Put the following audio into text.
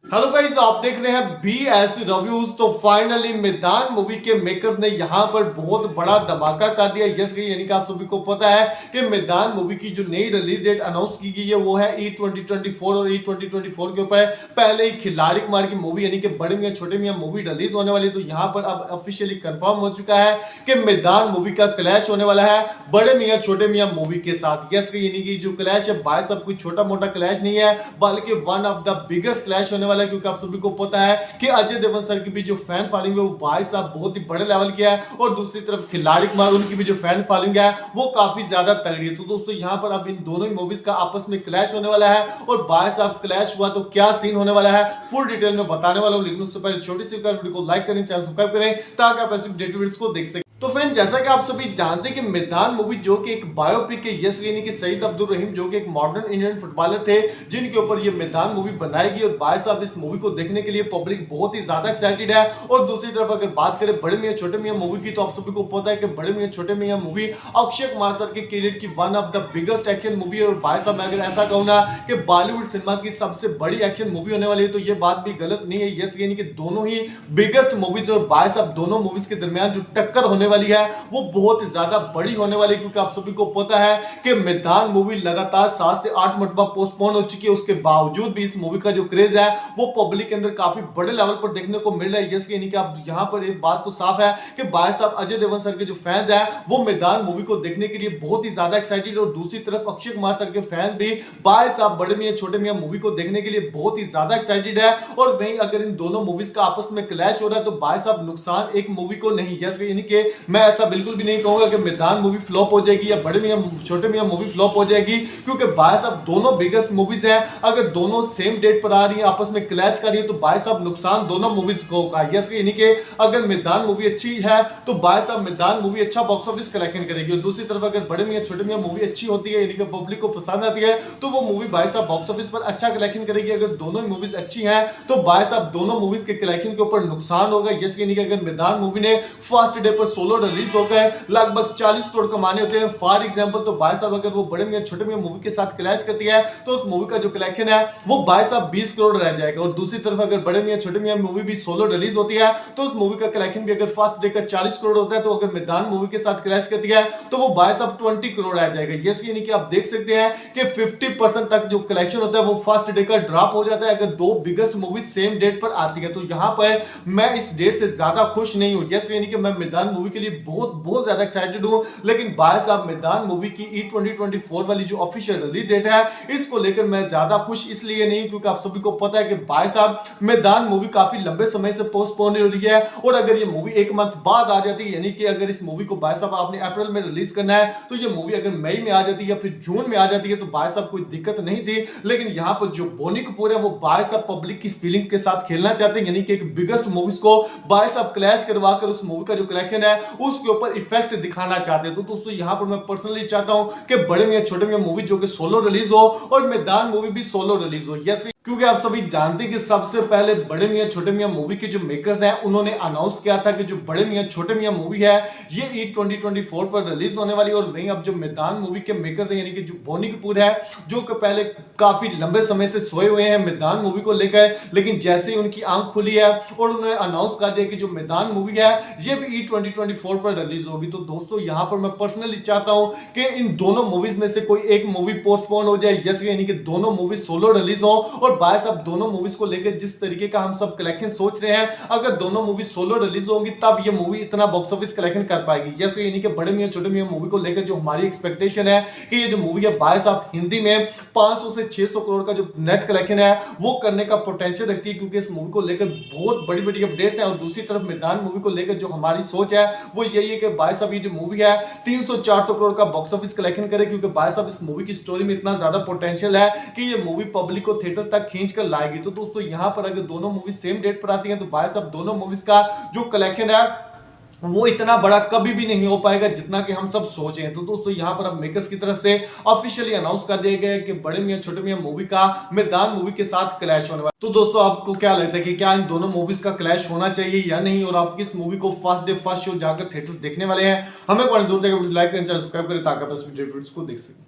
Hello guys, आप देख रहे हैं BS रिव्यूज। तो फाइनली मैदान मूवी के मेकर्स ने यहां पर बहुत बड़ा धमाका कर दिया। यस, यानी कि आप सभी को पता है कि मैदान मूवी की जो नई रिलीज डेट अनाउंस की गई है वो है E 2024 और E 2024 के ऊपर पहले ही खिलाड़ी कुमार की मूवी यानी कि बड़े मियां छोटे मियां मूवी रिलीज होने वाली है। तो यहां पर अब ऑफिशियली कंफर्म हो चुका है कि मैदान मूवी का क्लैश होने वाला है बड़े मियां छोटे मियां मूवी के साथ। यस, यानी कि जो क्लैश है भाई सब कोई छोटा मोटा क्लैश नहीं है बल्कि one of the biggest clash होने वाला है। क्योंकि आप सभी को पता है कि अजय देवगन सर की भी जो फैन फॉलोइंग है वो भाई साहब बहुत ही बड़े लेवल की है और दूसरी तरफ खिलाड़ी कुमार उनकी भी जो फैन फॉलोइंग है वो काफी ज्यादा तगड़ी है। तो दोस्तों यहां पर अब इन दोनों ही मूवीज का आपस में क्लैश होने वाला है और भाई साहब क्लैश हुआ तो क्या सीन होने वाला है फुल डिटेल में बताने वाला हूं। लेकिन उससे पहले छोटी सी वीडियो को लाइक करें, चैनल सब्सक्राइब करें ताकि आप ऐसे अपडेटेड वीडियोस को देख सकें। तो फ्रेंड, जैसा कि आप सभी जानते हैं कि मैदान मूवी जो कि एक बायोपिक है, यस यानी कि सईद अब्दुल रहीम जो कि एक मॉडर्न इंडियन फुटबॉलर थे जिनके ऊपर ये मैदान मूवी बनाएगी। और भाई साहब इस मूवी को देखने के लिए पब्लिक बहुत ही ज्यादा एक्साइटेड है। और दूसरी तरफ अगर बात करें बड़े मियां छोटे मियां मूवी की, तो आप सभी को पता है कि बड़े मियां छोटे मियां मूवी अक्षय कुमार सर के करियर की one of the biggest action movie है। और भाई साहब मैं अगर ऐसा कहूँ ना कि बॉलीवुड सिनेमा की सबसे बड़ी एक्शन मूवी होने वाली है तो ये बात भी गलत नहीं है। यस यानी कि दोनों ही बिगेस्ट मूवीज और भाई साहब दोनों मूवीज के दरमियान जो टक्कर होने वाली है वो बहुत ज्यादा बड़ी होने वाली है। क्योंकि आप सभी को पता है कि मैदान मूवी लगातार 7 से 8 मरतबा पोस्टपोन हो चुकी है, उसके बावजूद भी इस मूवी का जो क्रेज है वो पब्लिक के अंदर काफी बड़े लेवल पर देखने को मिल रहा है। यस यानी कि आप यहां पर एक बात तो साफ है कि भाई साहब अजय देवगन सर के जो फैंस हैं वो मैदान मूवी को देखने के लिए बहुत ही ज्यादा एक्साइटेड। और दूसरी तरफ अक्षय कुमार सर के फैंस भी भाई साहब बड़े मियां छोटे मियां मूवी को देखने के लिए बहुत ही ज्यादा एक्साइटेड है। और वहीं अगर इन दोनों मूवीज का आपस में क्लैश हो रहा है तो भाई साहब नुकसान एक मूवी को नहीं। यस यानी कि मैं ऐसा बिल्कुल भी नहीं कहूंगा कि मैदान मूवी फ्लॉप हो जाएगी या बड़े मियां छोटे मियां मूवी फ्लॉप हो जाएगी। क्योंकि भाई साहब दोनों बिगेस्ट मूवीज हैं, अगर दोनों सेम डेट पर आ रही हैं आपस में क्लैश कर रही है तो भाई साहब नुकसान दोनों मूवीज को होगा। यस यानी कि अगर मैदान मूवी अच्छी है तो भाई साहब मैदान मूवी अच्छा बॉक्स ऑफिस कलेक्शन करेगी। और दूसरी तरफ अगर बड़े मियां छोटे मियां मूवी अच्छी होती है यानी कि पब्लिक को पसंद आती है तो वो मूवी भाई साहब बॉक्स ऑफिस पर अच्छा कलेक्शन करेगी। अगर दोनों ही मूवीज अच्छी हैं तो भाई साहब दोनों मूवीज के कलेक्शन के ऊपर नुकसान होगा। यस यानी कि अगर मैदान मूवी ने फर्स्ट डे पर सोलो रिलीज हो गए लगभग 40 करोड़ कमाने होते हैं फॉर एग्जांपल, तो भाई साहब अगर वो बड़े मियां छोटे मियां मूवी के साथ क्लैश करती है तो उस मूवी का जो कलेक्शन है वो भाई साहब 20 करोड़ रह जाएगा। और दूसरी तरफ अगर बड़े मियां छोटे मियां मूवी भी सोलो रिलीज होती है तो उस मूवी का कलेक्शन भी अगर फर्स्ट डे का 40 करोड़ होता है तो अगर मैदान मूवी के साथ क्लैश करती है तो वो भाई साहब 20 करोड़ रह जाएगा। यस यानी कि आप देख सकते हैं कि 50% तक जो कलेक्शन होता है वो फर्स्ट डे का ड्रॉप हो जाता है अगर दो बिगेस्ट मूवी सेम डेट पर आती है। तो यहां पर मैं इस डेट से ज्यादा खुश नहीं हूं। यस यानी कि मैं मैदान मूवी के लिए बहुत ज्यादा एक्साइटेड हूं। लेकिन भाई साहब मैदान मूवी की E 2024 वाली जो ऑफिशियल रिलीज डेट है इसको लेकर मैं ज्यादा खुश इसलिए नहीं क्योंकि आप सभी को पता है कि भाई साहब मैदान मूवी काफी लंबे समय से पोस्टपोन हो रही है। और अगर ये मूवी एक मंथ बाद आ जाती है यानी कि अगर इस मूवी को भाई साहब आपने अप्रैल में रिलीज करना है तो ये मूवी अगर मई में आ जाती है या फिर जून में आ जाती है तो भाई साहब कोई दिक्कत नहीं थी। लेकिन यहां पर जो बोनी कपूर है वो भाई साहब पब्लिक की फीलिंग के साथ खेलना चाहते हैं यानी कि एक बिगेस्ट मूवीज को भाई साहब क्लैश करवाकर उस मूवी का जो कलेक्शन है उसके ऊपर इफेक्ट दिखाना चाहते हैं। तो दोस्तों यहां पर मैं पर्सनली चाहता हूं कि बड़े मियां छोटे मियां मूवी जो कि सोलो रिलीज हो और मैदान मूवी भी सोलो रिलीज हो। यस, क्योंकि आप सभी जानते हैं कि सबसे पहले बड़े मियां छोटे मियां मूवी के जो मेकर्स हैं उन्होंने अनाउंस किया था कि जो बड़े मियां छोटे मियां मूवी है ये E 2024 पर रिलीज होने वाली है। और वहीं अब जो मैदान मूवी के मेकर्स हैं यानी कि जो बोनी कपूर है जो कि पहले काफी लंबे समय से सोए हुए हैं मैदान मूवी को लेकर, लेकिन जैसे ही उनकी आंख खुली है और उन्होंने अनाउंस कर दिया कि जो मैदान मूवी है ये भी E 2024 पर रिलीज होगी। तो दोस्तों यहां पर मैं पर्सनली चाहता हूं कि इन दोनों मूवीज में से कोई एक मूवी पोस्टपोन हो जाए। यस यानी कि दोनों मूवी सोलो रिलीज हो। और भाई साहब दोनों मूवीज को लेकर जिस तरीके का हम सब कलेक्शन सोच रहे हैं अगर दोनों मूवी सोलो रिलीज होंगी तब ये मूवी इतना बॉक्स ऑफिस कलेक्शन कर पाएगी। यस यानी कि बड़े मियां छोटे मियां मूवी को लेकर जो हमारी एक्सपेक्टेशन है कि ये जो मूवी है भाई साहब हिंदी में 500 से 600 करोड़ का जो नेट कलेक्शन है वो करने का पोटेंशियल रखती है क्योंकि इस मूवी को लेकर बहुत बड़ी बड़ी अपडेट्स हैं। और दूसरी तरफ मैदान मूवी को लेकर जो हमारी सोच है वो यही है कि भाई साहब ये जो मूवी है 300-400 करोड़ का बॉक्स ऑफिस कलेक्शन करे क्योंकि भाई साहब इस मूवी की स्टोरी में इतना ज्यादा पोटेंशियल है कि ये मूवी पब्लिक को थिएटर तक खींच कर लाएगी। तो दोस्तों यहां पर अगर दोनों मूवी सेम डेट पर आती हैं तो भाई साहब दोनों मूवीज का जो कलेक्शन है वो इतना बड़ा कभी भी नहीं हो पाएगा जितना कि हम सब सोचे हैं। तो दोस्तों यहां पर अब मेकर्स की तरफ से ऑफिशियली अनाउंस कर दिया गया है कि बड़े मियां छोटे मियां मूवी का मैदान मूवी के साथ क्लैश होने वाला है। तो दोस्तों आपको क्या लगता है कि क्या इन दोनों मूवीज का क्लैश होना चाहिए या नहीं, और आप किस मूवी को फर्स्ट डे फर्स्ट शो जाकर थिएटर देखने वाले हैं? हमें कमेंट जरूर देगा, लाइक करें, चैनल सब्सक्राइब करें ताकि आप इस वीडियो को देख सकें।